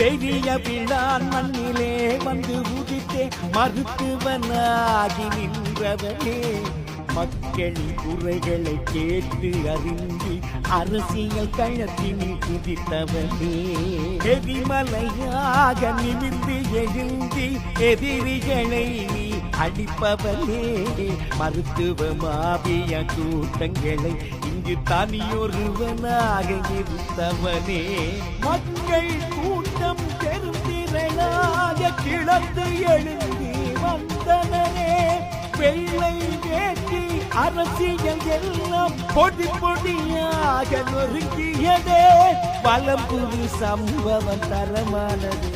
பெரிய விழான் மண்ணிலே வந்து உதித்தே மருத்துவனாகி நின்றவனே மக்களின் குறைகளை கேட்டு அறிந்து அரசியல் களத்தினில் குதித்தவனே எதிமலையாக நிமிர்ந்து எழுந்தி எதிரிகளை நீ அடிப்பவனே மருத்துவ மாவிய கூட்டங்களை இங்கு தனியொருவனாக இருந்தவனே மக்கள் கூட்டம் பெருந்திரளாக கிளந்து எழுந்தி வந்தனே வெள்ளை வேட்டி அரசியல் எல்லாம் பொடி பொடியாக நொறுங்கியதே வலம்புரி சம்பவம் தரமானது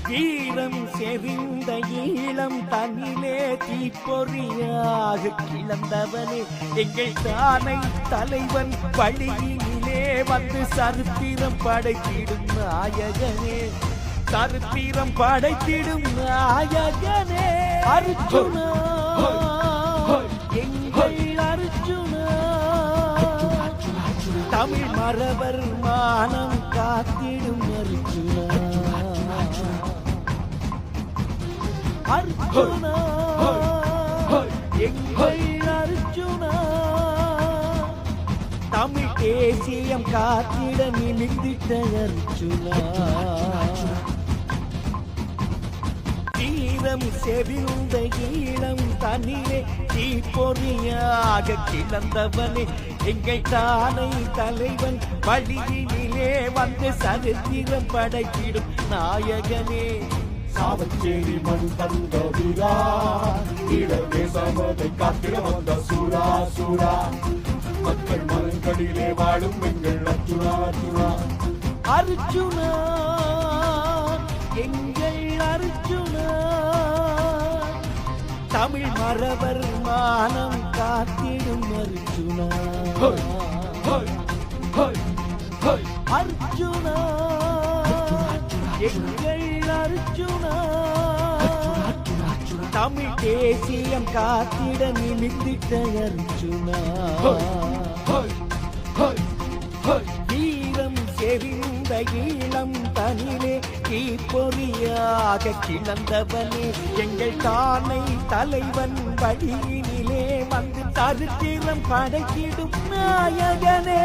வீரம் செறிந்த ஈழம் தன்னிலே தீப்பொறியாக கிளந்தவனே எங்கள் தானை தலைவன் வழியினிலே வந்து சரித்திரம் படைத்திடும் நாயகனே சரித்திரம் படைத்திடும் நாயகனே அர்ஜுனா எங்கள் அர்ஜுனா தமிழ் மரபர் மானம் காத்திடும் அர்ஜுனா அர்ஜுனா எங்கள் அர்ஜுனா தமிழ் தேசியம் காத்திட நிமிந்திட்ட அர்ஜுனா வீரம் செறிந்த ஈழம் தனிலே தீப்பொறியாக கிளந்தவனே எங்கள் தானை தலைவன் வழியினிலே வந்து சரித்திரம் படைத்திடும் நாயகனே சாவச்சேரி மண் தந்த வீரா ஈழத்தே சமதை காத்திட வந்த சூரா சூரா மக்கள் மனங்களிலே வாழும் எங்கள் அர்ஜுனா அர்ஜுனா அர்ஜுனா எங்கள் அர்ஜுனா தமிழ் மரபர் மானம் காத்திடும் அர்ஜுனா அர்ஜுனா எங்கள் அர்ஜுனா தமிழ் தேசியம் காத்திட நிமித்திட்ட அர்ஜுனா வீரம் செறிந்த ஈழம் தனிலே தீப்பொறியாக கிளந்தவனே எங்கள் தானை தலைவன் வழியினிலே வந்து சரித்திரம் படைத்திடும் நாயகனே